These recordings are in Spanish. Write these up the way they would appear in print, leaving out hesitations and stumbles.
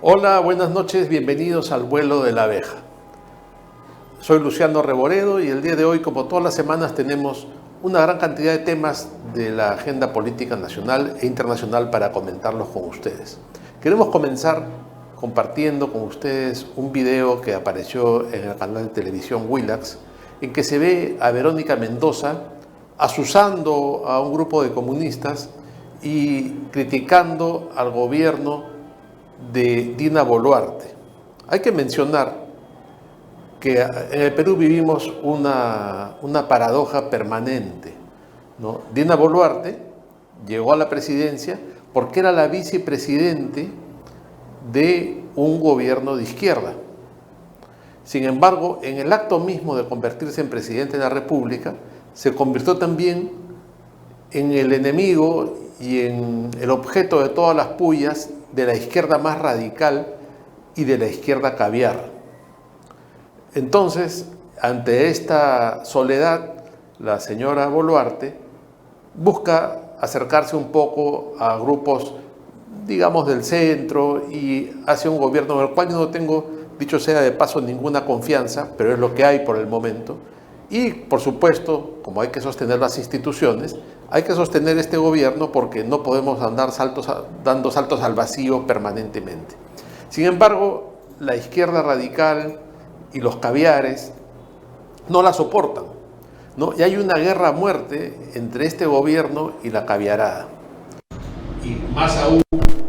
Hola, buenas noches, bienvenidos al vuelo de la abeja. Soy Luciano Reboredo y el día de hoy, como todas las semanas, tenemos una gran cantidad de temas de la agenda política nacional e internacional para comentarlos con ustedes. Queremos comenzar compartiendo con ustedes un video que apareció en el canal de televisión Willax, en que se ve a Verónica Mendoza azuzando a un grupo de comunistas y criticando al gobierno de Dina Boluarte. Hay que mencionar que en el Perú vivimos una paradoja permanente, ¿no? Dina Boluarte llegó a la presidencia porque era la vicepresidente de un gobierno de izquierda. Sin embargo, en el acto mismo de convertirse en presidente de la República, se convirtió también en el enemigo y en el objeto de todas las pullas de la izquierda más radical y de la izquierda caviar. Entonces, ante esta soledad, la señora Boluarte busca acercarse un poco a grupos, digamos, del centro y hacia un gobierno en el cual yo no tengo, dicho sea de paso, ninguna confianza, pero es lo que hay por el momento. Y, por supuesto, como hay que sostener las instituciones, hay que sostener este gobierno porque no podemos andar dando saltos al vacío permanentemente. Sin embargo, la izquierda radical y los caviares no la soportan, ¿no? Y hay una guerra a muerte entre este gobierno y la caviarada. Y más aún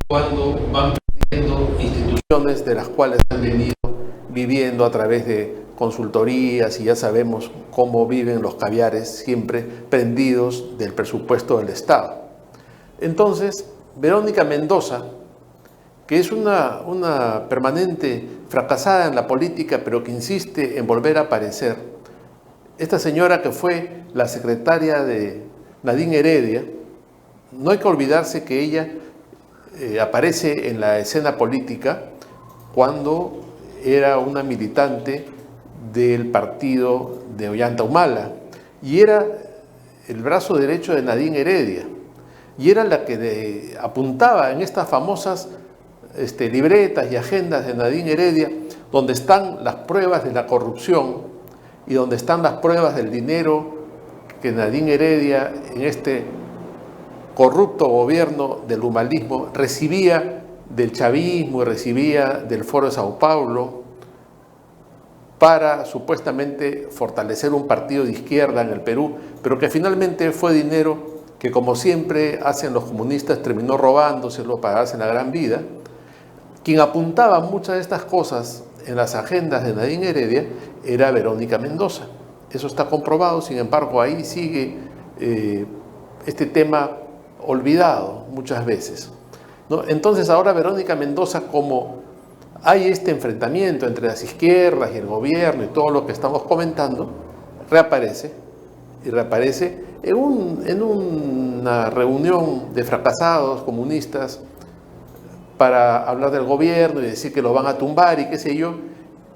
cuando van perdiendo instituciones de las cuales han venido viviendo a través de consultorías, y ya sabemos cómo viven los caviares, siempre prendidos del presupuesto del Estado. Entonces, Verónica Mendoza, que es una permanente fracasada en la política, pero que insiste en volver a aparecer, esta señora que fue la secretaria de Nadine Heredia, no hay que olvidarse que ella aparece en la escena política cuando era una militante del partido de Ollanta Humala y era el brazo derecho de Nadine Heredia y era la que apuntaba en estas famosas libretas y agendas de Nadine Heredia, donde están las pruebas de la corrupción y donde están las pruebas del dinero que Nadine Heredia en este corrupto gobierno del humalismo recibía del chavismo y recibía del Foro de Sao Paulo para supuestamente fortalecer un partido de izquierda en el Perú, pero que finalmente fue dinero que, como siempre hacen los comunistas, terminó robándoselo para darse la gran vida. Quien apuntaba muchas de estas cosas en las agendas de Nadine Heredia era Verónica Mendoza. Eso está comprobado, sin embargo, ahí sigue este tema olvidado muchas veces, ¿no? Entonces ahora Verónica Mendoza, como hay este enfrentamiento entre las izquierdas y el gobierno y todo lo que estamos comentando, reaparece en una reunión de fracasados comunistas para hablar del gobierno y decir que lo van a tumbar y qué sé yo.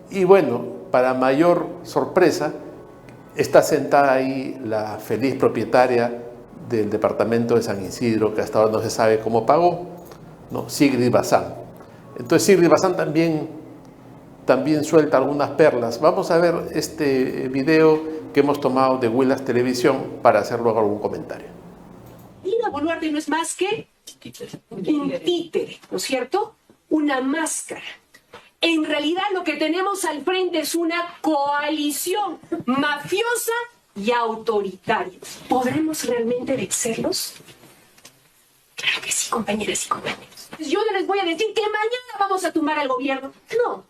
Y bueno, para mayor sorpresa, está sentada ahí la feliz propietaria del departamento de San Isidro, que hasta ahora no se sabe cómo pagó, ¿no? Sigrid Bazán. Entonces Sigrid Bazán también suelta algunas perlas. Vamos a ver este video que hemos tomado de Willax Televisión para hacer luego algún comentario. Dina Boluarte no es más que un títere, ¿no es cierto? Una máscara. En realidad lo que tenemos al frente es una coalición mafiosa y autoritaria. ¿Podremos realmente vencerlos? Claro que sí, compañeras y compañeros. Yo no les voy a decir que mañana vamos a tumbar al gobierno. No.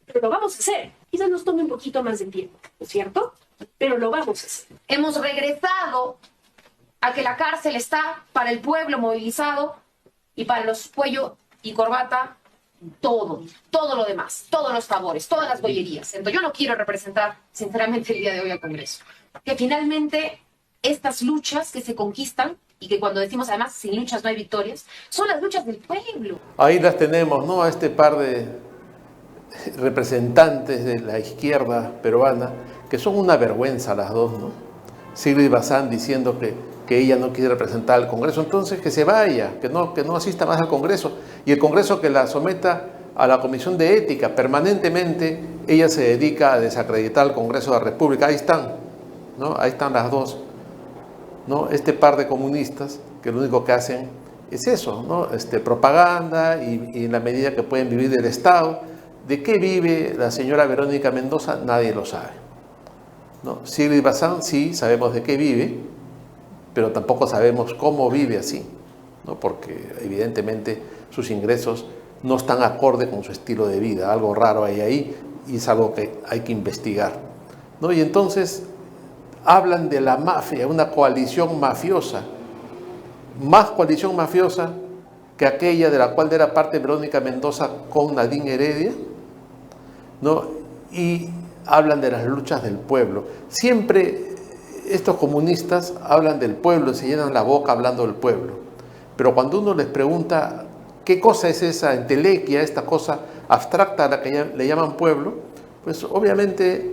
Pero lo vamos a hacer. Quizás nos tome un poquito más de tiempo, ¿no es cierto? Pero lo vamos a hacer. Hemos regresado a que la cárcel está para el pueblo movilizado y para los cuello y corbata todo lo demás, todos los favores, todas las bollerías. Entonces yo no quiero representar, sinceramente, el día de hoy al Congreso. Que finalmente estas luchas que se conquistan, y que cuando decimos además sin luchas no hay victorias, son las luchas del pueblo. Ahí las tenemos, ¿no? A este par de representantes de la izquierda peruana, que son una vergüenza las dos, ¿no? Sigrid Bazán diciendo que ella no quiere representar al Congreso, entonces que se vaya, que no asista más al Congreso, y el Congreso que la someta a la Comisión de Ética. Permanentemente ella se dedica a desacreditar al Congreso de la República. Ahí están, ¿no? Ahí están las dos, ¿no? Este par de comunistas que lo único que hacen es eso, ¿no? Propaganda y en la medida que pueden vivir del Estado. ¿De qué vive la señora Verónica Mendoza? Nadie lo sabe, ¿no? Sigrid Bazán sí sabemos de qué vive, pero tampoco sabemos cómo vive así, ¿no? Porque evidentemente sus ingresos no están acorde con su estilo de vida. Algo raro hay ahí y es algo que hay que investigar, ¿no? Y entonces hablan de la mafia, una coalición mafiosa, más coalición mafiosa que aquella de la cual era parte Verónica Mendoza con Nadine Heredia, ¿no? Y hablan de las luchas del pueblo. Siempre estos comunistas hablan del pueblo, se llenan la boca hablando del pueblo. Pero cuando uno les pregunta qué cosa es esa entelequia, esta cosa abstracta a la que le llaman pueblo, pues obviamente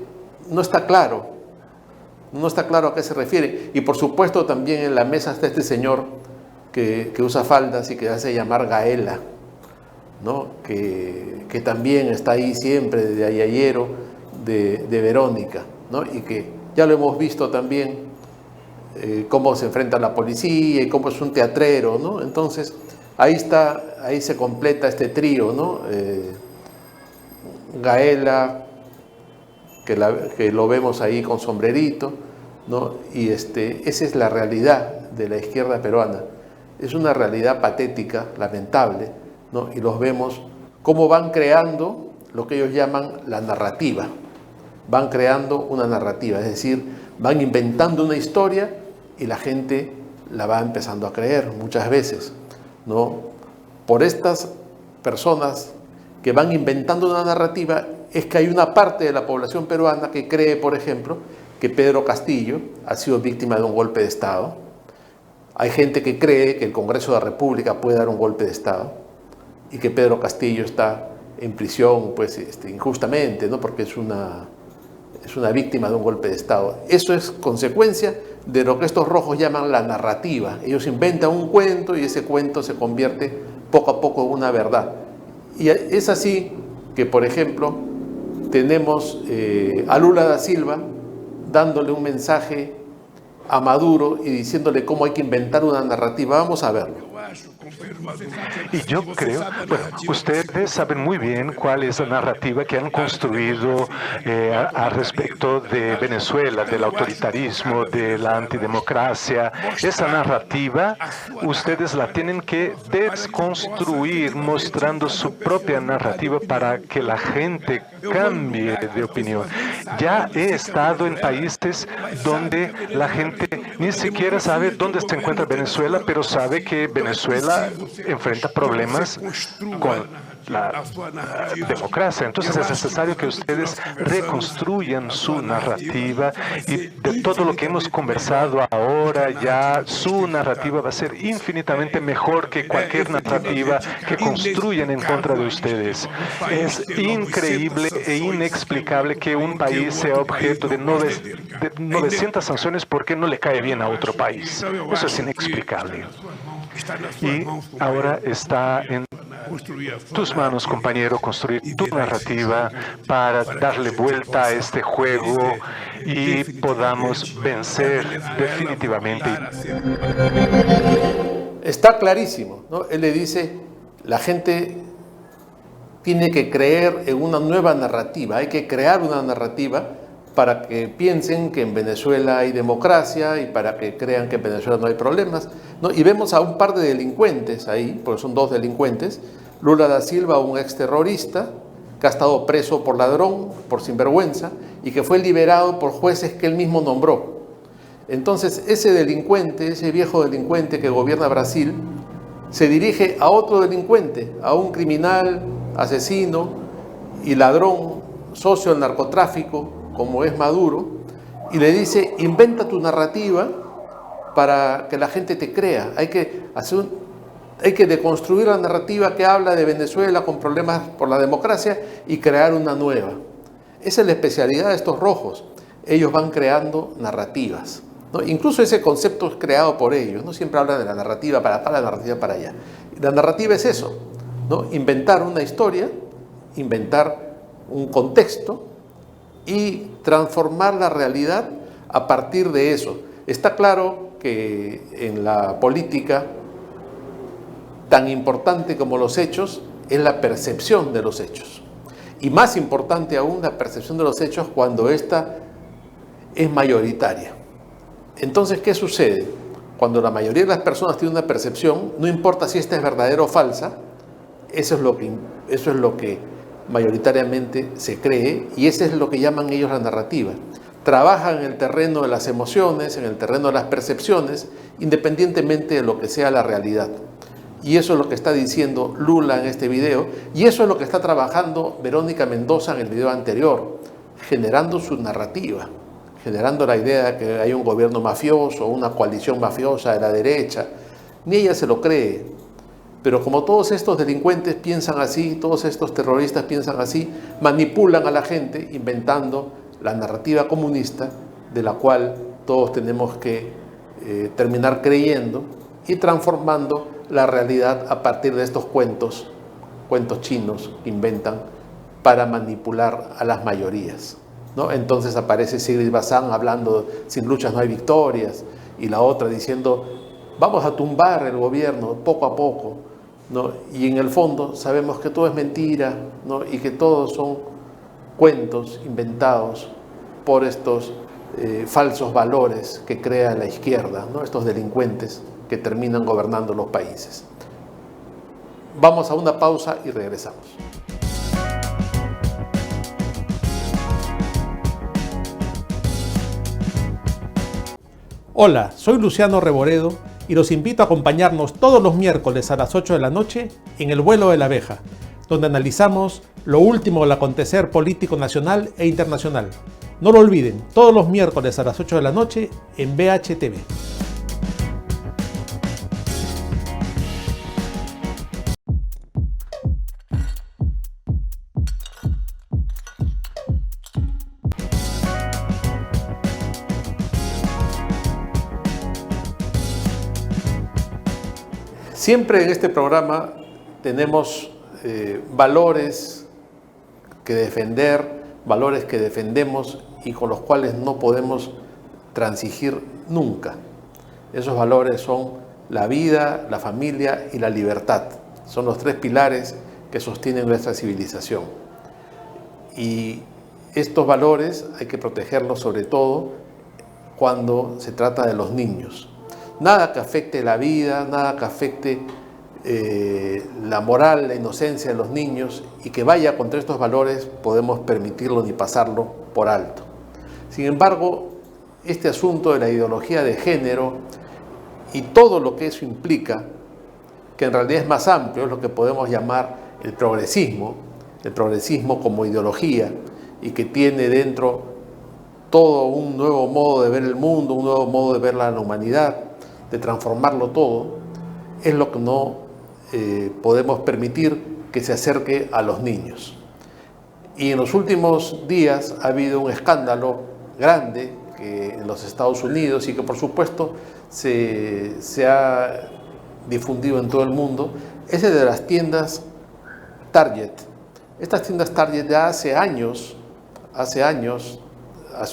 no está claro. No está claro a qué se refiere. Y por supuesto también en la mesa está este señor que usa faldas y que hace llamar Gaela, ¿no? Que también está ahí siempre desde ayayero de Verónica, ¿no? Y que ya lo hemos visto también cómo se enfrenta a la policía y cómo es un teatrero, ¿no? Entonces ahí se completa este trío, ¿no? Gaela, que lo vemos ahí con sombrerito, ¿no? Y esa es la realidad de la izquierda peruana. Es una realidad patética, lamentable, ¿no? Y los vemos cómo van creando lo que ellos llaman la narrativa. Van creando una narrativa, es decir, van inventando una historia y la gente la va empezando a creer muchas veces, ¿no? Por estas personas que van inventando una narrativa es que hay una parte de la población peruana que cree, por ejemplo, que Pedro Castillo ha sido víctima de un golpe de Estado. Hay gente que cree que el Congreso de la República puede dar un golpe de Estado y que Pedro Castillo está en prisión, pues, injustamente, ¿no? Porque es una víctima de un golpe de Estado. Eso es consecuencia de lo que estos rojos llaman la narrativa. Ellos inventan un cuento y ese cuento se convierte poco a poco en una verdad. Y es así que, por ejemplo, tenemos a Lula da Silva dándole un mensaje a Maduro y diciéndole cómo hay que inventar una narrativa. Vamos a verlo. Y yo creo, bueno, ustedes saben muy bien cuál es la narrativa que han construido al respecto de Venezuela, del autoritarismo, de la antidemocracia. Esa narrativa, ustedes la tienen que desconstruir mostrando su propia narrativa para que la gente cambie de opinión. Ya he estado en países donde la gente ni siquiera sabe dónde se encuentra Venezuela, pero sabe que Venezuela enfrenta problemas con la democracia. Entonces es necesario que ustedes reconstruyan su narrativa y de todo lo que hemos conversado ahora ya su narrativa va a ser infinitamente mejor que cualquier narrativa que construyan en contra de ustedes. Es increíble e inexplicable que un país sea objeto de 900 sanciones porque no le cae bien a otro país. Eso es inexplicable. Y ahora está en tus manos, compañero, construir tu narrativa para darle vuelta a este juego y podamos vencer definitivamente. Está clarísimo, ¿no? Él le dice, la gente tiene que creer en una nueva narrativa, hay que crear una narrativa para que piensen que en Venezuela hay democracia y para que crean que en Venezuela no hay problemas, ¿no? Y vemos a un par de delincuentes ahí, porque son dos delincuentes, Lula da Silva, un exterrorista que ha estado preso por ladrón, por sinvergüenza, y que fue liberado por jueces que él mismo nombró. Entonces ese delincuente, ese viejo delincuente que gobierna Brasil, se dirige a otro delincuente, a un criminal asesino y ladrón, socio del narcotráfico, como es Maduro, y le dice, inventa tu narrativa para que la gente te crea. Hay que deconstruir la narrativa que habla de Venezuela con problemas por la democracia y crear una nueva. Esa es la especialidad de estos rojos. Ellos van creando narrativas, ¿no? Incluso ese concepto es creado por ellos, no siempre hablan de la narrativa para acá, la narrativa para allá. La narrativa es eso, ¿no? Inventar una historia, inventar un contexto y transformar la realidad a partir de eso. Está claro que en la política, tan importante como los hechos, es la percepción de los hechos. Y más importante aún, la percepción de los hechos cuando ésta es mayoritaria. Entonces, ¿qué sucede? Cuando la mayoría de las personas tienen una percepción, no importa si esta es verdadera o falsa, eso es lo que mayoritariamente se cree, y eso es lo que llaman ellos la narrativa. Trabajan en el terreno de las emociones, en el terreno de las percepciones, independientemente de lo que sea la realidad. Y eso es lo que está diciendo Lula en este video, y eso es lo que está trabajando Verónica Mendoza en el video anterior, generando su narrativa, generando la idea de que hay un gobierno mafioso, una coalición mafiosa de la derecha. Ni ella se lo cree. Pero como todos estos delincuentes piensan así, todos estos terroristas piensan así, manipulan a la gente inventando la narrativa comunista de la cual todos tenemos que terminar creyendo y transformando la realidad a partir de estos cuentos chinos que inventan para manipular a las mayorías, ¿no? Entonces aparece Sigrid Bazán hablando sin luchas no hay victorias, y la otra diciendo vamos a tumbar el gobierno poco a poco, ¿no? Y en el fondo sabemos que todo es mentira, ¿no? Y que todos son cuentos inventados por estos falsos valores que crea la izquierda, ¿no? Estos delincuentes que terminan gobernando los países. Vamos a una pausa y regresamos. Hola, soy Luciano Reboredo y los invito a acompañarnos todos los miércoles a las 8 de la noche en El Vuelo de la Abeja, donde analizamos lo último del acontecer político nacional e internacional. No lo olviden, todos los miércoles a las 8 de la noche en BHTV. Siempre en este programa tenemos valores que defender, valores que defendemos y con los cuales no podemos transigir nunca. Esos valores son la vida, la familia y la libertad. Son los tres pilares que sostienen nuestra civilización. Y estos valores hay que protegerlos sobre todo cuando se trata de los niños. Nada que afecte la vida, nada que afecte la moral, la inocencia de los niños y que vaya contra estos valores podemos permitirlo ni pasarlo por alto. Sin embargo, este asunto de la ideología de género y todo lo que eso implica, que en realidad es más amplio, es lo que podemos llamar el progresismo como ideología y que tiene dentro todo un nuevo modo de ver el mundo, un nuevo modo de ver la humanidad, de transformarlo todo, es lo que no podemos permitir que se acerque a los niños. Y en los últimos días ha habido un escándalo grande en los Estados Unidos y que por supuesto se ha difundido en todo el mundo, ese de las tiendas Target. Estas tiendas Target ya hace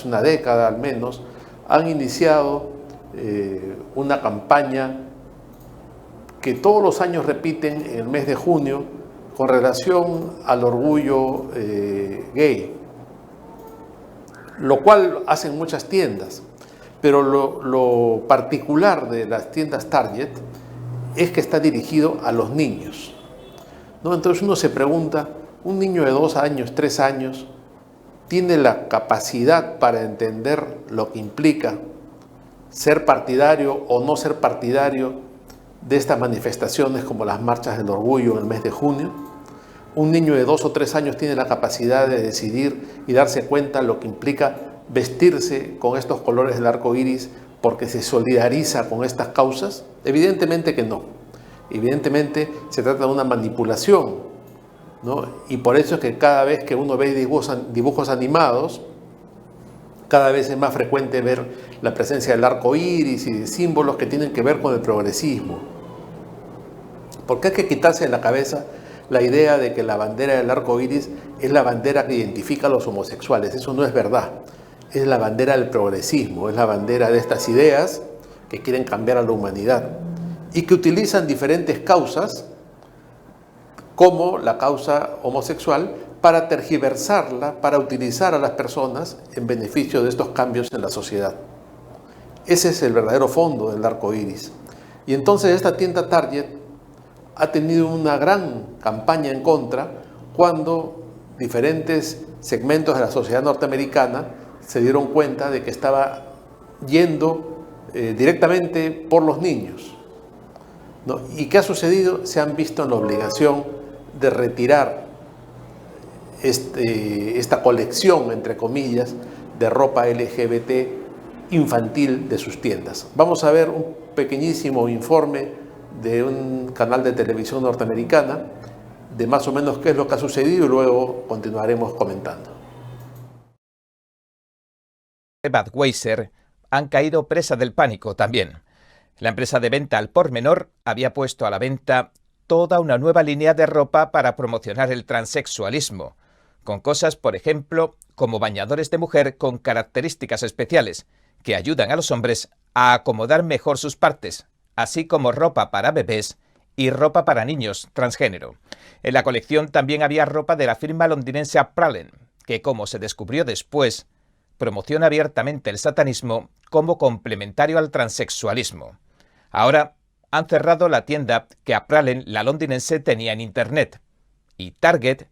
una década al menos, han iniciado una campaña que todos los años repiten en el mes de junio con relación al orgullo gay, lo cual hacen muchas tiendas, pero lo particular de las tiendas Target es que está dirigido a los niños, ¿no? Entonces uno se pregunta, un niño de 2 años, 3 años, ¿tiene la capacidad para entender lo que implica ser partidario o no ser partidario de estas manifestaciones como las marchas del orgullo en el mes de junio? Un niño de 2 o 3 años tiene la capacidad de decidir y darse cuenta lo que implica vestirse con estos colores del arco iris porque se solidariza con estas causas. Evidentemente que no. Evidentemente se trata de una manipulación, ¿no? Y por eso es que cada vez que uno ve dibujos animados, cada vez es más frecuente ver la presencia del arco iris y de símbolos que tienen que ver con el progresismo. Porque hay que quitarse de la cabeza la idea de que la bandera del arco iris es la bandera que identifica a los homosexuales. Eso no es verdad. Es la bandera del progresismo, es la bandera de estas ideas que quieren cambiar a la humanidad y que utilizan diferentes causas, como la causa homosexual, para tergiversarla, para utilizar a las personas en beneficio de estos cambios en la sociedad. Ese es el verdadero fondo del arco iris. Y entonces esta tienda Target ha tenido una gran campaña en contra cuando diferentes segmentos de la sociedad norteamericana se dieron cuenta de que estaba yendo directamente por los niños, ¿no? ¿Y qué ha sucedido? Se han visto en la obligación de retirar esta colección, entre comillas, de ropa LGBT infantil de sus tiendas. Vamos a ver un pequeñísimo informe de un canal de televisión norteamericana de más o menos qué es lo que ha sucedido y luego continuaremos comentando. Budweiser han caído presa del pánico también. La empresa de venta al por menor había puesto a la venta toda una nueva línea de ropa para promocionar el transexualismo, con cosas, por ejemplo, como bañadores de mujer con características especiales que ayudan a los hombres a acomodar mejor sus partes, así como ropa para bebés y ropa para niños transgénero. En la colección también había ropa de la firma londinense Prallen, que, como se descubrió después, promociona abiertamente el satanismo como complementario al transexualismo. Ahora han cerrado la tienda que Prallen, la londinense, tenía en Internet. Y Target,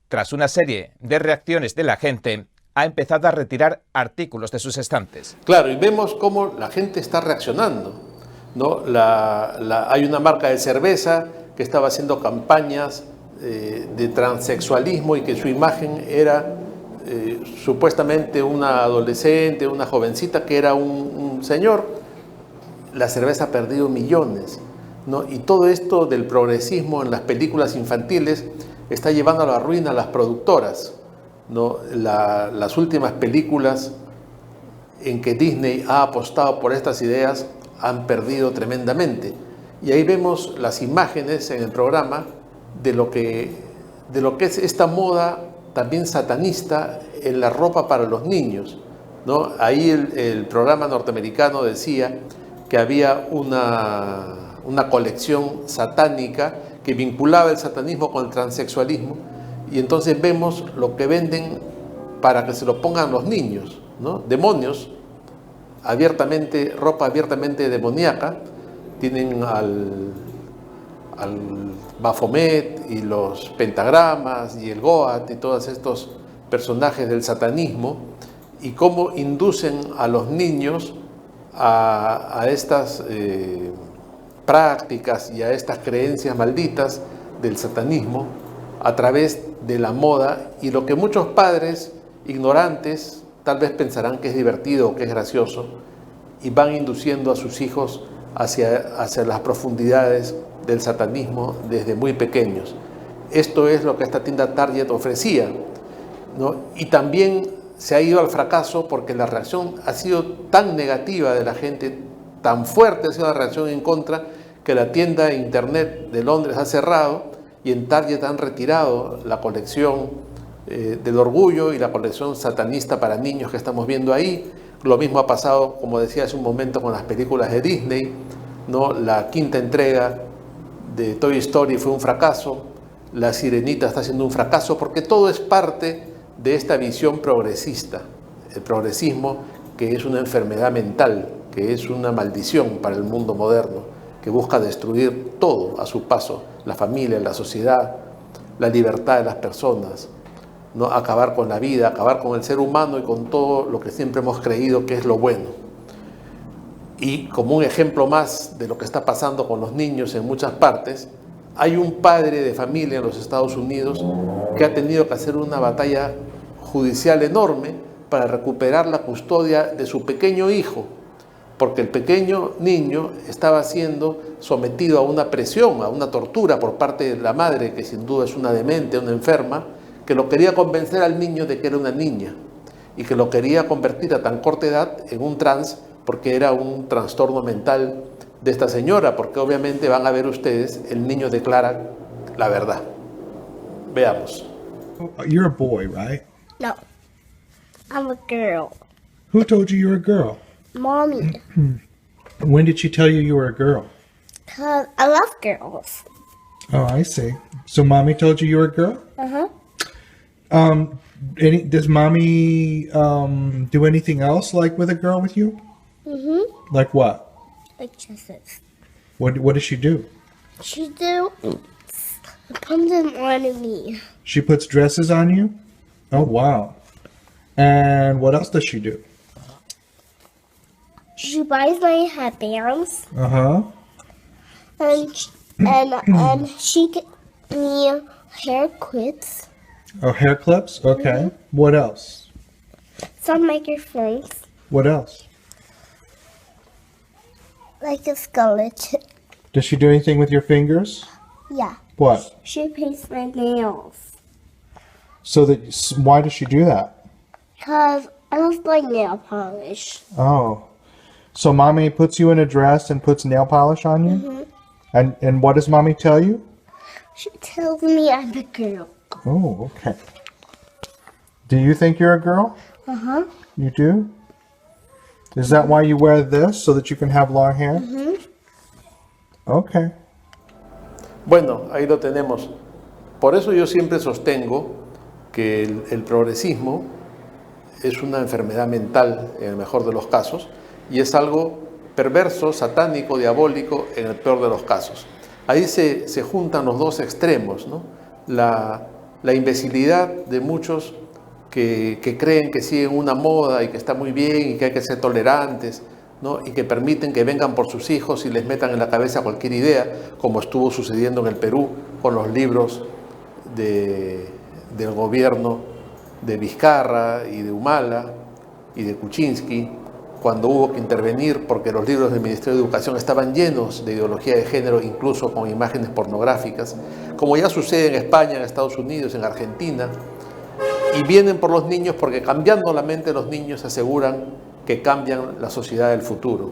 tras una serie de reacciones de la gente, ha empezado a retirar artículos de sus estantes. Claro, y vemos cómo la gente está reaccionando, ¿no? Hay una marca de cerveza que estaba haciendo campañas de transexualismo y que su imagen era supuestamente una adolescente, una jovencita que era un señor. La cerveza ha perdido millones, ¿no? Y todo esto del progresismo en las películas infantiles está llevando a la ruina a las productoras, ¿no? Las últimas películas en que Disney ha apostado por estas ideas han perdido tremendamente. Y ahí vemos las imágenes en el programa de lo que es esta moda también satanista en la ropa para los niños, ¿no? Ahí el programa norteamericano decía que había una colección satánica que vinculaba el satanismo con el transexualismo, y entonces vemos lo que venden para que se lo pongan los niños, ¿no? Demonios, abiertamente, ropa abiertamente demoníaca. Tienen al Baphomet y los pentagramas y el Goat y todos estos personajes del satanismo, y cómo inducen a los niños a estas prácticas y a estas creencias malditas del satanismo a través de la moda, y lo que muchos padres ignorantes tal vez pensarán que es divertido o que es gracioso, y van induciendo a sus hijos hacia las profundidades del satanismo desde muy pequeños. Esto es lo que esta tienda Target ofrecía, ¿no? Y también se ha ido al fracaso porque la reacción ha sido tan negativa de la gente, tan fuerte ha sido la reacción en contra, que la tienda de internet de Londres ha cerrado, y en Target han retirado la colección del orgullo y la colección satanista para niños que estamos viendo ahí. Lo mismo ha pasado, como decía hace un momento, con las películas de Disney, ¿no? La quinta entrega de Toy Story fue un fracaso, La Sirenita está siendo un fracaso, porque todo es parte de esta visión progresista, el progresismo, que es una enfermedad mental, que es una maldición para el mundo moderno, que busca destruir todo a su paso, la familia, la sociedad, la libertad de las personas, ¿no? Acabar con la vida, acabar con el ser humano y con todo lo que siempre hemos creído que es lo bueno. Y como un ejemplo más de lo que está pasando con los niños en muchas partes, Hay un padre de familia en los Estados Unidos que ha tenido que hacer una batalla judicial enorme para recuperar la custodia de su pequeño hijo, porque el pequeño niño estaba siendo sometido a una presión, a una tortura por parte de la madre, que sin duda es una demente, una enferma, que lo quería convencer al niño de que era una niña y que lo quería convertir a tan corta edad en un trans, porque era un trastorno mental de esta señora, porque obviamente van a ver ustedes, el niño declara la verdad. Veamos. You're a boy, right? No, I'm a girl. Who told you you were a girl? Mommy, When did she tell you you were a girl? 'cause I love girls. Oh, I see. So mommy told you you were a girl? Does mommy do anything else like with a girl with you? Like what? Like kisses. What does she do? She do put them on me. She puts dresses on you? Oh wow. And what else does she do? She buys my headbands Uh-huh. and she get me hair clips, Oh, hair clips? Okay. What else? some microphones, What else? like a skeleton. Does she do anything with your fingers? Yeah, What? she paints my nails. Why does she do that? 'Cause I love my nail polish. Oh. So mommy puts you in a dress and puts nail polish on you? And what does mommy tell you? She tells me I'm a girl. Oh, okay. Do you think you're a girl? You do? Is that why you wear this, so that you can have long hair? Okay. Bueno, ahí lo tenemos. Por eso yo siempre sostengo que el progresismo es una enfermedad mental en el mejor de los casos y es algo perverso, satánico, diabólico en el peor de los casos. Ahí se juntan los dos extremos, ¿no? La imbecilidad de muchos que creen que siguen una moda y que está muy bien y que hay que ser tolerantes, ¿no? Y que permiten que vengan por sus hijos y les metan en la cabeza cualquier idea, como estuvo sucediendo en el Perú con los libros del gobierno de Vizcarra y de Humala y de Kuczynski, cuando hubo que intervenir porque los libros del Ministerio de Educación estaban llenos de ideología de género, incluso con imágenes pornográficas, como ya sucede en España, en Estados Unidos, en Argentina, y vienen por los niños porque cambiando la mente de los niños aseguran que cambian la sociedad del futuro,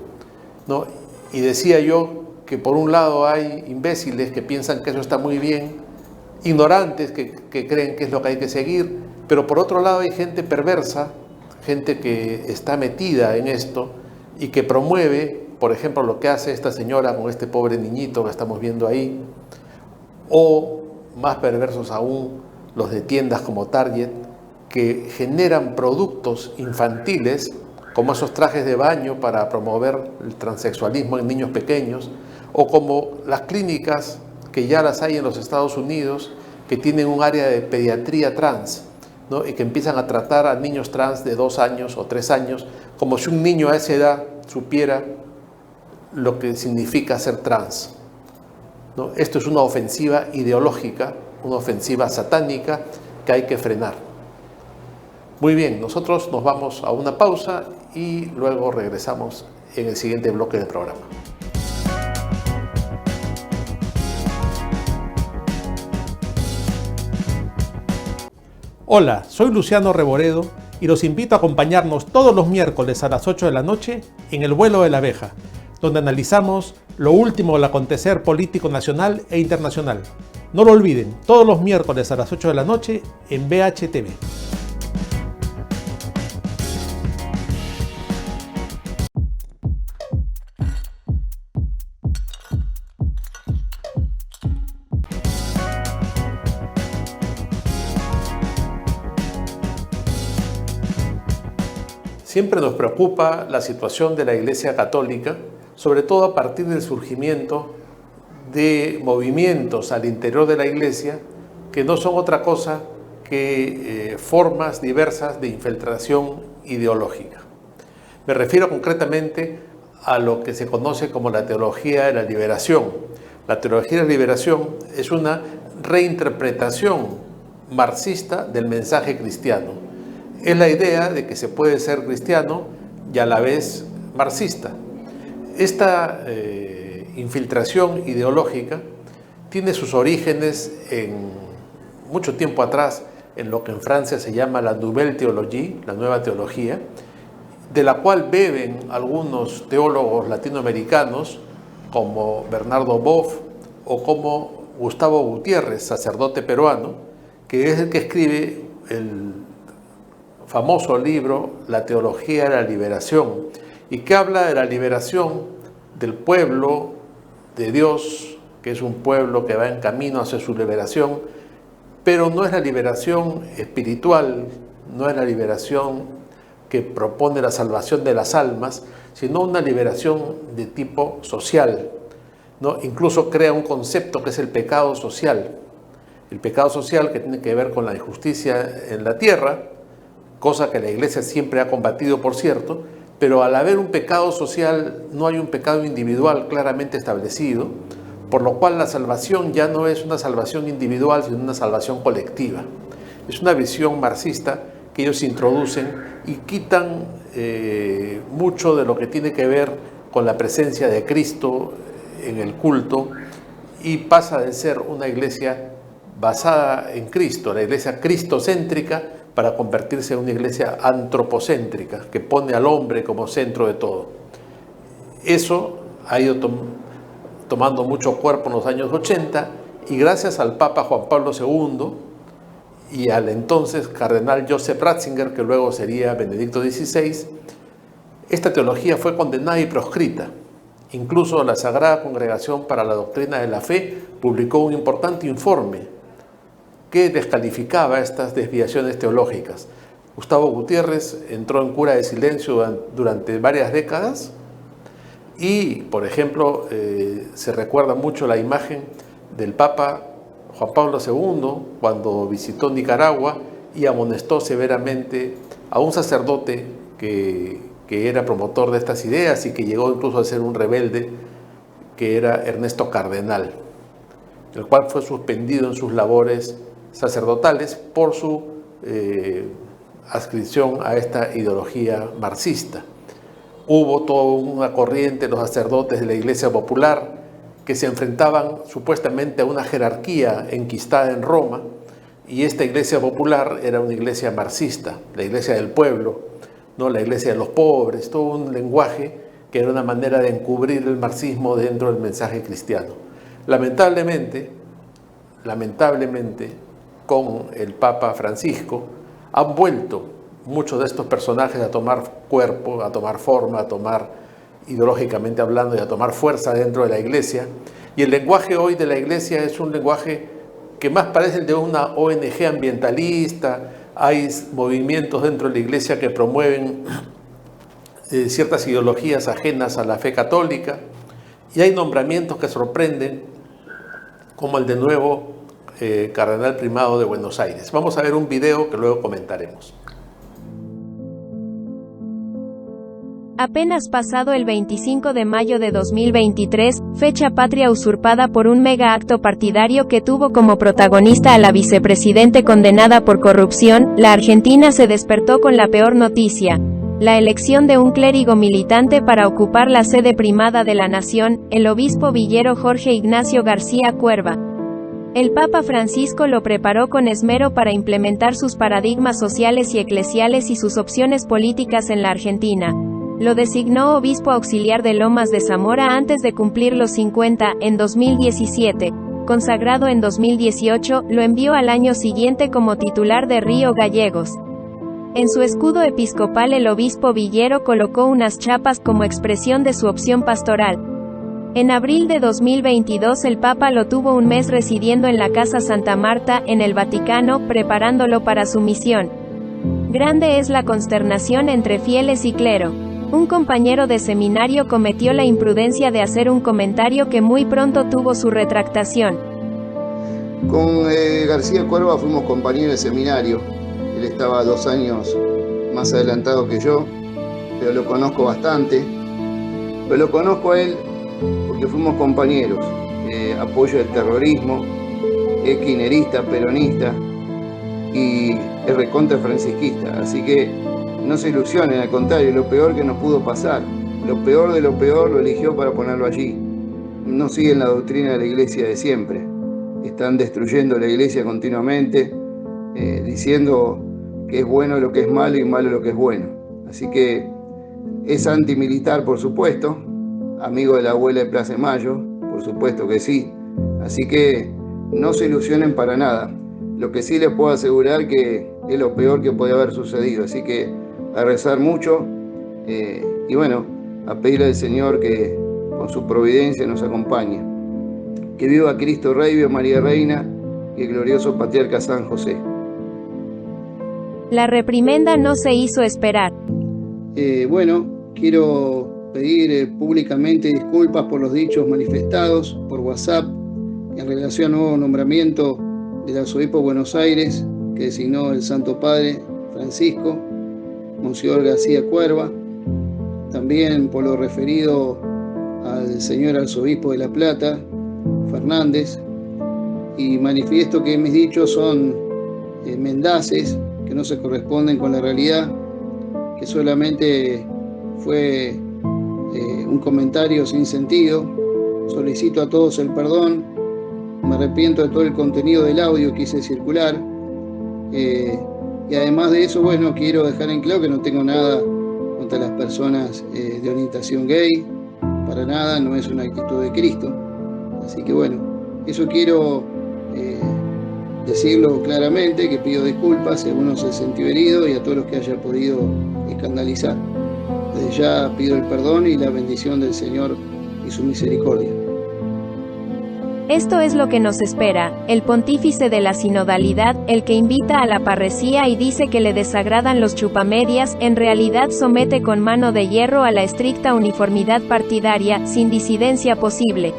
¿no? Y decía yo que por un lado hay imbéciles que piensan que eso está muy bien, ignorantes que creen que es lo que hay que seguir, pero por otro lado hay gente perversa, gente que está metida en esto y que promueve, por ejemplo, lo que hace esta señora con este pobre niñito que estamos viendo ahí, o más perversos aún, los de tiendas como Target, que generan productos infantiles, como esos trajes de baño para promover el transexualismo en niños pequeños, o como las clínicas que ya las hay en los Estados Unidos, que tienen un área de pediatría trans, ¿no? Y que empiezan a tratar a niños trans de 2 años o 3 años, como si un niño a esa edad supiera lo que significa ser trans, ¿no? Esto es una ofensiva ideológica, una ofensiva satánica que hay que frenar. Muy bien, nosotros nos vamos a una pausa y luego regresamos en el siguiente bloque del programa. Hola, soy Luciano Reboredo y los invito a acompañarnos todos los miércoles a las 8 de la noche en El Vuelo de la Abeja, donde analizamos lo último del acontecer político nacional e internacional. No lo olviden, todos los miércoles a las 8 de la noche en BHTV. Siempre nos preocupa la situación de la Iglesia Católica, sobre todo a partir del surgimiento de movimientos al interior de la Iglesia que no son otra cosa que formas diversas de infiltración ideológica. Me refiero concretamente a lo que se conoce como la teología de la liberación, La teología de la liberación es una reinterpretación marxista del mensaje cristiano. Es la idea de que se puede ser cristiano y a la vez marxista. Esta infiltración ideológica tiene sus orígenes en mucho tiempo atrás en lo que en Francia se llama la Nouvelle Théologie, la nueva teología, de la cual beben algunos teólogos latinoamericanos como Bernardo Boff o como Gustavo Gutiérrez, sacerdote peruano, que es el que escribe el famoso libro La teología de la liberación, y que habla de la liberación del pueblo de Dios, que es un pueblo que va en camino hacia su liberación, pero no es la liberación espiritual, no es la liberación que propone la salvación de las almas, sino una liberación de tipo social, ¿no? Incluso crea un concepto que es el pecado social. El pecado social que tiene que ver con la injusticia en la tierra, cosa que la Iglesia siempre ha combatido, por cierto, pero al haber un pecado social no hay un pecado individual claramente establecido, por lo cual la salvación ya no es una salvación individual, sino una salvación colectiva. Es una visión marxista que ellos introducen y quitan mucho de lo que tiene que ver con la presencia de Cristo en el culto, y pasa de ser una iglesia basada en Cristo, la iglesia cristocéntrica, para convertirse en una iglesia antropocéntrica, que pone al hombre como centro de todo. Eso ha ido tomando mucho cuerpo en los años 80, y gracias al Papa Juan Pablo II y al entonces cardenal Joseph Ratzinger, que luego sería Benedicto XVI, esta teología fue condenada y proscrita. Incluso la Sagrada Congregación para la Doctrina de la Fe publicó un importante informe que descalificaba estas desviaciones teológicas. Gustavo Gutiérrez entró en cura de silencio durante varias décadas y, por ejemplo, se recuerda mucho la imagen del Papa Juan Pablo II cuando visitó Nicaragua y amonestó severamente a un sacerdote que era promotor de estas ideas y que llegó incluso a ser un rebelde, que era Ernesto Cardenal, el cual fue suspendido en sus labores sacerdotales por su adscripción a esta ideología marxista. Hubo toda una corriente de los sacerdotes de la Iglesia Popular que se enfrentaban supuestamente a una jerarquía enquistada en Roma, y esta Iglesia Popular era una iglesia marxista, la iglesia del pueblo, ¿no? La iglesia de los pobres, todo un lenguaje que era una manera de encubrir el marxismo dentro del mensaje cristiano. Lamentablemente, con el Papa Francisco, han vuelto muchos de estos personajes a tomar cuerpo, a tomar forma, a tomar, ideológicamente hablando, y a tomar fuerza dentro de la iglesia. Y el lenguaje hoy de la iglesia es un lenguaje que más parece el de una ONG ambientalista. Hay movimientos dentro de la iglesia que promueven ciertas ideologías ajenas a la fe católica, y hay nombramientos que sorprenden, como el de nuevo Cardenal Primado de Buenos Aires. Vamos a ver un video que luego comentaremos. Apenas pasado el 25 de mayo de 2023, fecha patria usurpada por un mega acto partidario que tuvo como protagonista a la vicepresidente condenada por corrupción, la Argentina se despertó con la peor noticia: la elección de un clérigo militante para ocupar la sede primada de la nación, el obispo villero Jorge Ignacio García Cuerva. El Papa Francisco lo preparó con esmero para implementar sus paradigmas sociales y eclesiales y sus opciones políticas en la Argentina. Lo designó obispo auxiliar de Lomas de Zamora antes de cumplir los 50, en 2017. Consagrado en 2018, lo envió al año siguiente como titular de Río Gallegos. En su escudo episcopal el obispo villero colocó unas chapas como expresión de su opción pastoral. En abril de 2022 el Papa lo tuvo un mes residiendo en la Casa Santa Marta, en el Vaticano, preparándolo para su misión. Grande es la consternación entre fieles y clero. Un compañero de seminario cometió la imprudencia de hacer un comentario que muy pronto tuvo su retractación. Con García Cuerva fuimos compañeros de seminario. Él estaba 2 años más adelantado que yo, pero lo conozco bastante. Pero lo conozco a él porque fuimos compañeros. apoyo al terrorismo, es kirchnerista, peronista y es recontra francisquista. Así que no se ilusionen, al contrario, lo peor que nos pudo pasar, lo peor de lo peor lo eligió para ponerlo allí. No siguen la doctrina de la iglesia de siempre. Están destruyendo la iglesia continuamente, diciendo que es bueno lo que es malo y malo lo que es bueno. Así que es antimilitar, por supuesto, amigo de la abuela de Plaza de Mayo, por supuesto que sí. Así que no se ilusionen para nada. Lo que sí les puedo asegurar que es lo peor que puede haber sucedido. Así que a rezar mucho y bueno, a pedirle al Señor que con su providencia nos acompañe. Que viva Cristo Rey, viva María Reina y el glorioso Patriarca San José. La reprimenda no se hizo esperar. Bueno, quiero pedir públicamente disculpas por los dichos manifestados por WhatsApp en relación al nuevo nombramiento del arzobispo de Buenos Aires que designó el Santo Padre Francisco, Monseñor García Cuerva, también por lo referido al señor arzobispo de La Plata, Fernández, y manifiesto que mis dichos son mendaces, que no se corresponden con la realidad, que solamente fue un comentario sin sentido. Solicito a todos el perdón, me arrepiento de todo el contenido del audio que hice circular, y además de eso, bueno, quiero dejar en claro que no tengo nada contra las personas de orientación gay, para nada, no es una actitud de Cristo. Así que bueno, eso quiero decirlo claramente, que pido disculpas si alguno se sintió herido y a todos los que haya podido escandalizar. Desde ya pido el perdón y la bendición del Señor y su misericordia. Esto es lo que nos espera, el pontífice de la sinodalidad, el que invita a la parresía y dice que le desagradan los chupamedias, en realidad somete con mano de hierro a la estricta uniformidad partidaria, sin disidencia posible.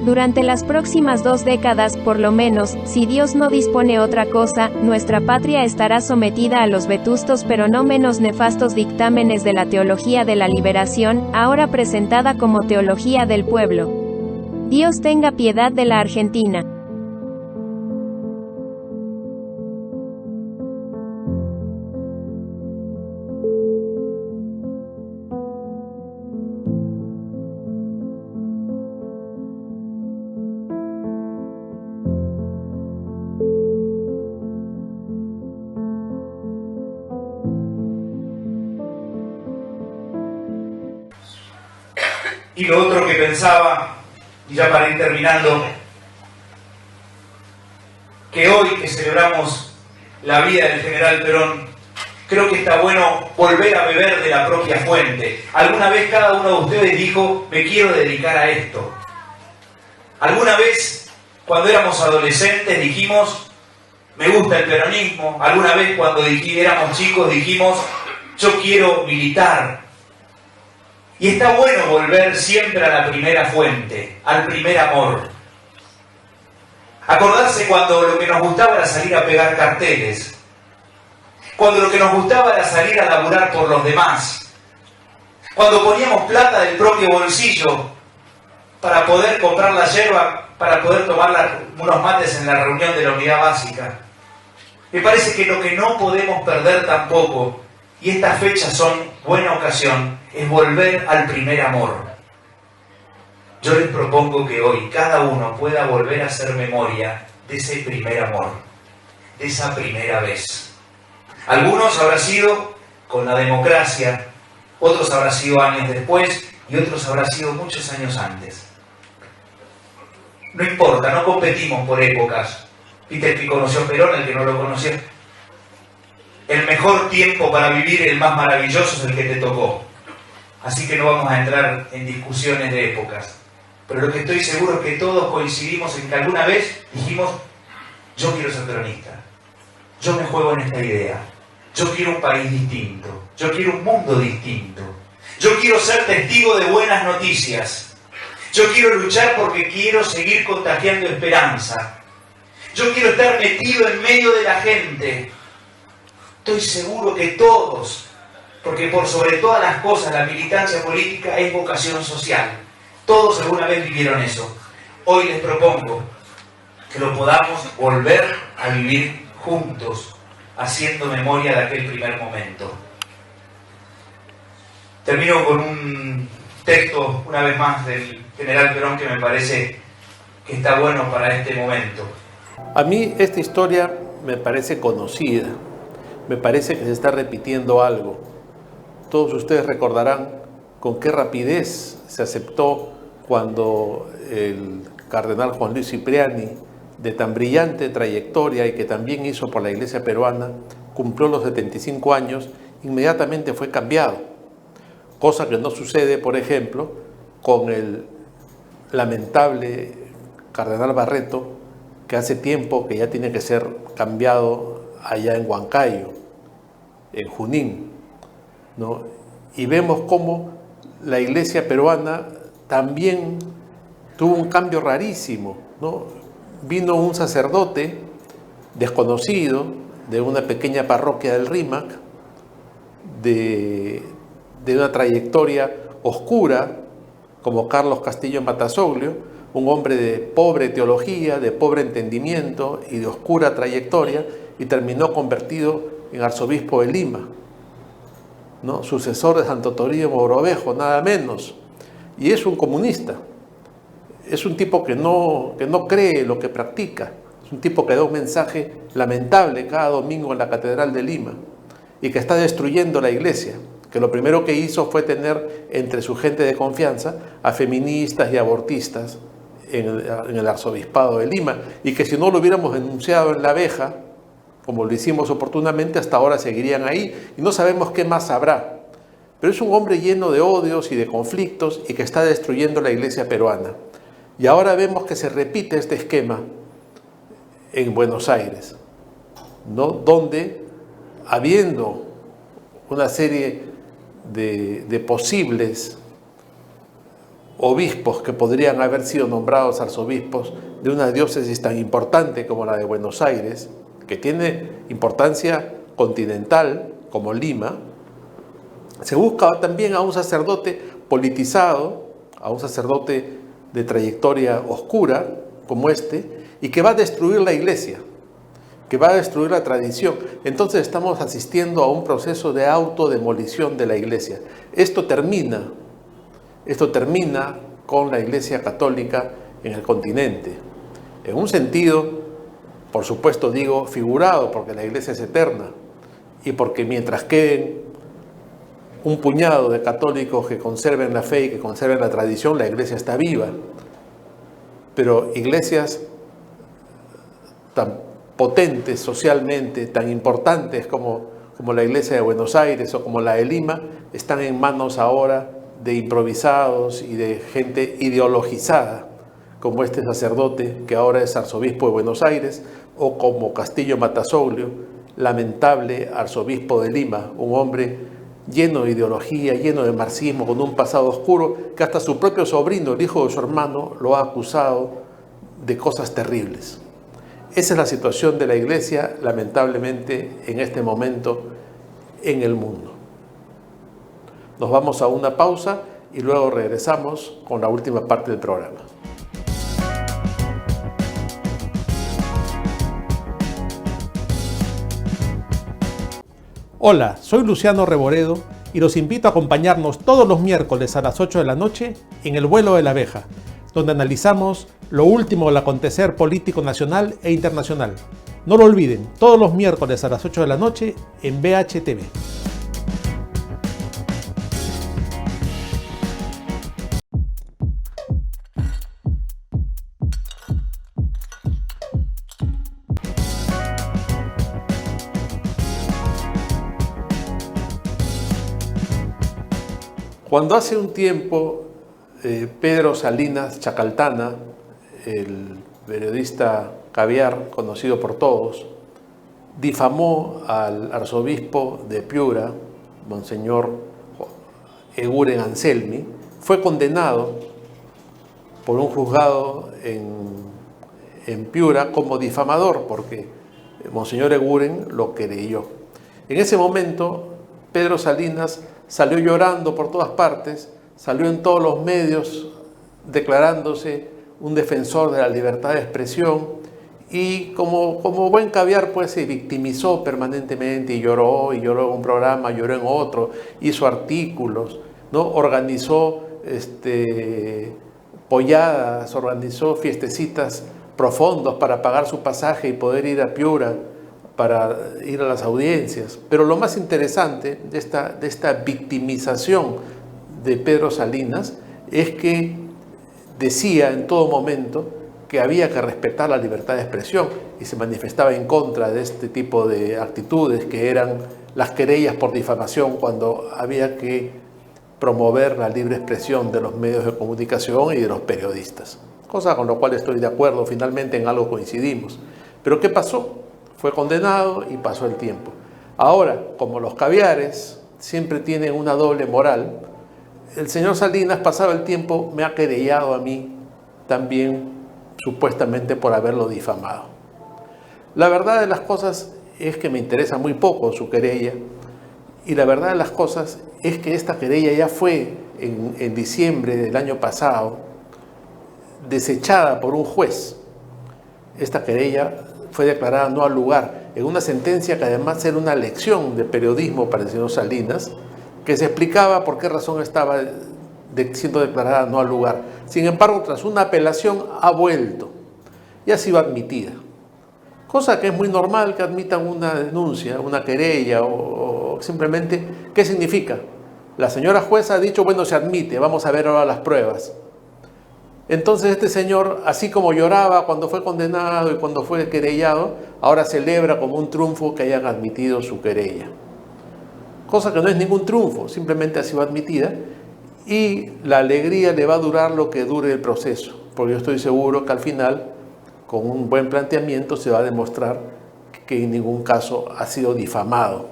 Durante las próximas 2 décadas, por lo menos, si Dios no dispone otra cosa, nuestra patria estará sometida a los vetustos pero no menos nefastos dictámenes de la teología de la liberación, ahora presentada como teología del pueblo. Dios tenga piedad de la Argentina. Y lo otro que pensaba, y ya para ir terminando, que hoy que celebramos la vida del general Perón, creo que está bueno volver a beber de la propia fuente. Alguna vez cada uno de ustedes dijo, me quiero dedicar a esto. Alguna vez, cuando éramos adolescentes, dijimos, me gusta el peronismo. Alguna vez cuando éramos chicos dijimos, yo quiero militar. Y está bueno volver siempre a la primera fuente, al primer amor. Acordarse cuando lo que nos gustaba era salir a pegar carteles, cuando lo que nos gustaba era salir a laburar por los demás, cuando poníamos plata del propio bolsillo para poder comprar la yerba, para poder tomar unos mates en la reunión de la unidad básica. Me parece que lo que no podemos perder tampoco, y estas fechas son buena ocasión, es volver al primer amor. Yo les propongo que hoy cada uno pueda volver a hacer memoria de ese primer amor, de esa primera vez. Algunos habrá sido con la democracia, otros habrá sido años después y otros habrá sido muchos años antes. No importa, no competimos por épocas. ¿Viste el que conoció Perón, el que no lo conoció? El mejor tiempo para vivir, el más maravilloso, es el que te tocó. Así que no vamos a entrar en discusiones de épocas. Pero lo que estoy seguro es que todos coincidimos en que alguna vez dijimos, yo quiero ser peronista. Yo me juego en esta idea. Yo quiero un país distinto. Yo quiero un mundo distinto. Yo quiero ser testigo de buenas noticias. Yo quiero luchar porque quiero seguir contagiando esperanza. Yo quiero estar metido en medio de la gente. Estoy seguro que todos, porque por sobre todas las cosas la militancia política es vocación social. Todos alguna vez vivieron eso. hoy les propongo que lo podamos volver a vivir juntos, haciendo memoria de aquel primer momento. Termino con un texto, una vez más, del general Perón que me parece que está bueno para este momento. A mí esta historia me parece conocida, me parece que se está repitiendo algo. Todos ustedes recordarán con qué rapidez se aceptó cuando el cardenal Juan Luis Cipriani, de tan brillante trayectoria y que también hizo por la Iglesia peruana, cumplió los 75 años, inmediatamente fue cambiado. Cosa que no sucede, por ejemplo, con el lamentable cardenal Barreto, que hace tiempo que ya tiene que ser cambiado allá en Huancayo, en Junín, ¿no? Y vemos cómo la Iglesia peruana también tuvo un cambio rarísimo, ¿no? Vino un sacerdote desconocido de una pequeña parroquia del Rímac, de una trayectoria oscura, como Carlos Castillo Matasoglio, un hombre de pobre teología, de pobre entendimiento y de oscura trayectoria, y terminó convertido en arzobispo de Lima, ¿no? Sucesor de Santo Toribio Mogrovejo, nada menos. Y es un comunista. Es un tipo que no cree lo que practica. Es un tipo que da un mensaje lamentable cada domingo en la Catedral de Lima y que está destruyendo la iglesia, que lo primero que hizo fue tener entre su gente de confianza a feministas y abortistas en el arzobispado de Lima, y que si no lo hubiéramos denunciado en La Abeja, como lo hicimos oportunamente, hasta ahora seguirían ahí y no sabemos qué más habrá. Pero es un hombre lleno de odios y de conflictos y que está destruyendo la iglesia peruana. Y ahora vemos que se repite este esquema en Buenos Aires, ¿no? Donde, habiendo una serie de posibles obispos que podrían haber sido nombrados arzobispos de una diócesis tan importante como la de Buenos Aires, que tiene importancia continental como Lima, se busca también a un sacerdote politizado, a un sacerdote de trayectoria oscura como este, y que va a destruir la iglesia, que va a destruir la tradición. Entonces estamos asistiendo a un proceso de autodemolición de la iglesia. Esto termina con la iglesia católica en el continente. En un sentido, por supuesto digo figurado, porque la iglesia es eterna, y porque mientras queden un puñado de católicos que conserven la fe y que conserven la tradición, la iglesia está viva. Pero iglesias tan potentes socialmente, tan importantes como la iglesia de Buenos Aires o como la de Lima, están en manos ahora de improvisados y de gente ideologizada, como este sacerdote que ahora es arzobispo de Buenos Aires, o como Castillo Matasoglio, lamentable arzobispo de Lima, un hombre lleno de ideología, lleno de marxismo, con un pasado oscuro, que hasta su propio sobrino, el hijo de su hermano, lo ha acusado de cosas terribles. Esa es la situación de la iglesia, lamentablemente, en este momento en el mundo. Nos vamos a una pausa y luego regresamos con la última parte del programa. Hola, soy Luciano Reboredo y los invito a acompañarnos todos los miércoles a las 8 de la noche en El Vuelo de la Abeja, donde analizamos lo último del acontecer político nacional e internacional. No lo olviden, todos los miércoles a las 8 de la noche en BHTV. Cuando hace un tiempo Pedro Salinas Chacaltana, el periodista caviar conocido por todos, difamó al arzobispo de Piura, Monseñor Eguren Anselmi, fue condenado por un juzgado en Piura como difamador, porque Monseñor Eguren lo querelló. En ese momento, Pedro Salinas salió llorando por todas partes, salió en todos los medios declarándose un defensor de la libertad de expresión, y como buen caviar pues se victimizó permanentemente y lloró en un programa, lloró en otro, hizo artículos, ¿no? Organizó polladas, organizó fiestecitas profundos para pagar su pasaje y poder ir a Piura para ir a las audiencias. Pero lo más interesante de esta victimización de Pedro Salinas es que decía en todo momento que había que respetar la libertad de expresión y se manifestaba en contra de este tipo de actitudes que eran las querellas por difamación cuando había que promover la libre expresión de los medios de comunicación y de los periodistas. Cosa con lo cual estoy de acuerdo, finalmente en algo coincidimos. Pero ¿qué pasó? Fue condenado y pasó el tiempo. Ahora, como los caviares siempre tienen una doble moral, el señor Salinas, pasado el tiempo, me ha querellado a mí también, supuestamente por haberlo difamado. La verdad de las cosas es que me interesa muy poco su querella, y la verdad de las cosas es que esta querella ya fue en diciembre del año pasado desechada por un juez. Esta querella fue declarada no al lugar en una sentencia que además era una lección de periodismo para el señor Salinas, que se explicaba por qué razón estaba siendo declarada no al lugar. Sin embargo, tras una apelación ha vuelto y ha sido admitida. Cosa que es muy normal que admitan una denuncia, una querella o simplemente, ¿qué significa? La señora jueza ha dicho, bueno, se admite, vamos a ver ahora las pruebas. Entonces este señor, así como lloraba cuando fue condenado y cuando fue querellado, ahora celebra como un triunfo que hayan admitido su querella. Cosa que no es ningún triunfo, simplemente ha sido admitida, y la alegría le va a durar lo que dure el proceso, porque yo estoy seguro que al final, con un buen planteamiento, se va a demostrar que en ningún caso ha sido difamado.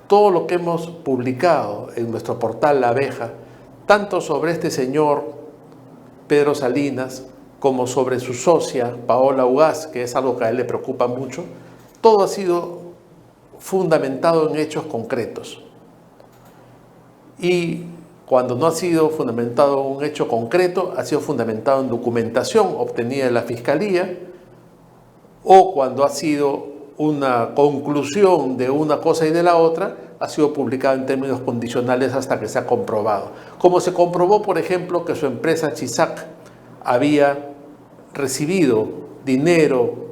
Todo lo que hemos publicado en nuestro portal La Abeja, tanto sobre este señor Pedro Salinas, como sobre su socia Paola Ugaz, que es algo que a él le preocupa mucho, todo ha sido fundamentado en hechos concretos. Y cuando no ha sido fundamentado en un hecho concreto, ha sido fundamentado en documentación obtenida de la Fiscalía, o cuando ha sido una conclusión de una cosa y de la otra, ha sido publicado en términos condicionales hasta que se ha comprobado. Como se comprobó, por ejemplo, que su empresa Chisac había recibido dinero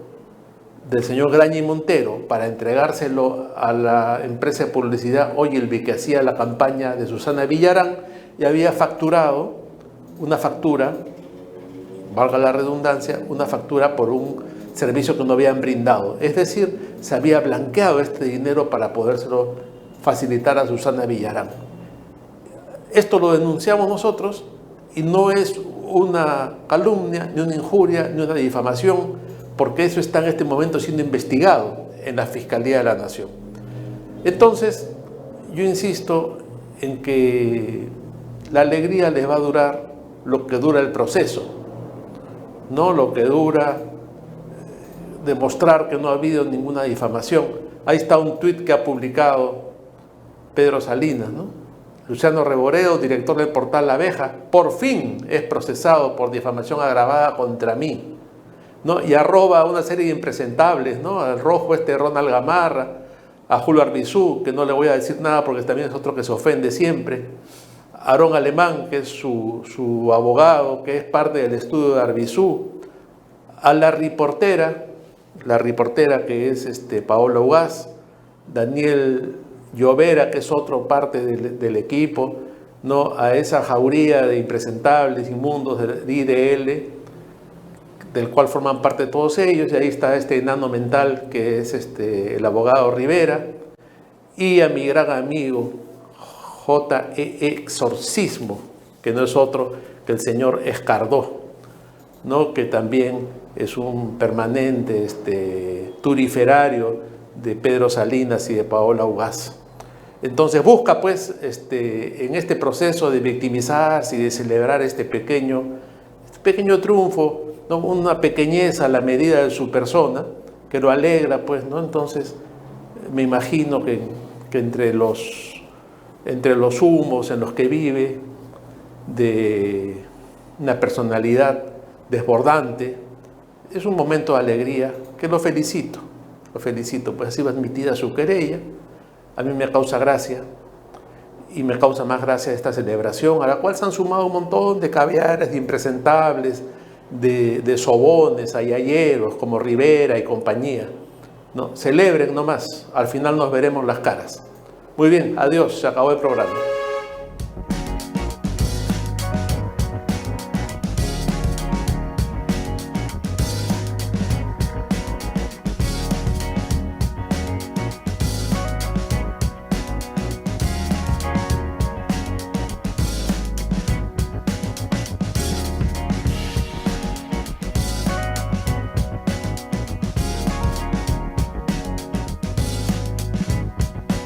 del señor Graña y Montero para entregárselo a la empresa de publicidad Ogilvy, que hacía la campaña de Susana Villarán, y había facturado una factura, valga la redundancia, una factura por un servicio que no habían brindado. Es decir, se había blanqueado este dinero para podérselo facilitar a Susana Villarán. Esto lo denunciamos nosotros y no es una calumnia, ni una injuria, ni una difamación, porque eso está en este momento siendo investigado en la Fiscalía de la Nación. Entonces, yo insisto en que la alegría les va a durar lo que dura el proceso, no lo que dura demostrar que no ha habido ninguna difamación. Ahí está un tuit que ha publicado Pedro Salinas, ¿no? Luciano Reboredo, director del portal La Abeja, por fin es procesado por difamación agravada contra mí, ¿no? Y arroba a una serie de impresentables, ¿no? Al rojo Ronald Gamarra, a Julio Arbizú, que no le voy a decir nada porque también es otro que se ofende siempre, a Aarón Alemán, que es su abogado, que es parte del estudio de Arbizú, a la reportera que es Paola Ugaz, Daniel Llovera, que es otro parte del equipo, ¿no? A esa jauría de impresentables, inmundos de IDL, del cual forman parte todos ellos, y ahí está este enano mental que es el abogado Rivera, y a mi gran amigo J.E. Exorcismo, que no es otro que el señor Escardó, ¿no? Que también es un permanente turiferario de Pedro Salinas y de Paola Ugaz. Entonces busca pues en este proceso de victimizarse y de celebrar este pequeño triunfo, ¿no? Una pequeñez a la medida de su persona, que lo alegra, pues, ¿no? Entonces, me imagino que entre los humos en los que vive, de una personalidad desbordante. Es un momento de alegría que lo felicito, pues ha sido admitida su querella. A mí me causa gracia, y me causa más gracia esta celebración, a la cual se han sumado un montón de caviares, de impresentables, de sobones, ayayeros, como Rivera y compañía. ¿No? Celebren nomás, al final nos veremos las caras. Muy bien, adiós, se acabó el programa.